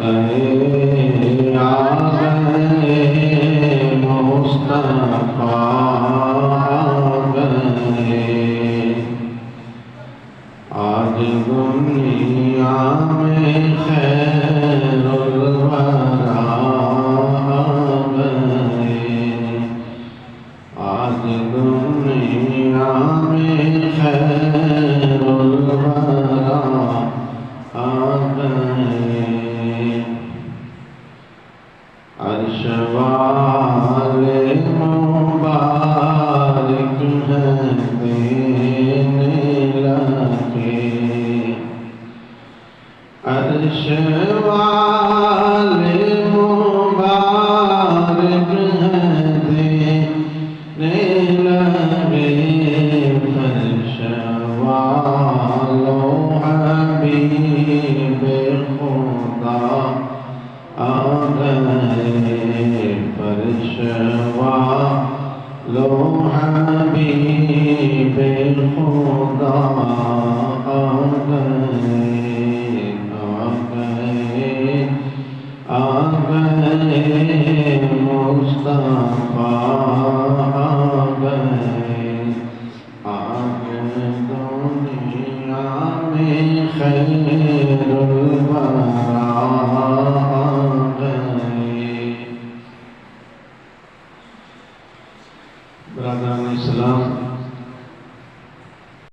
گئے مصطفیٰ گئے آج دنیا میں خیر الورا گئے آج دنیا میں خیر الورا گئے عرش والے مبارک ہیں دینے لگے عرش والے مبارک ہیں دینے لگے فرش والو حبیب خدا آگئے فرش والو حبیب خدا آگئے آگئے مصطفیٰ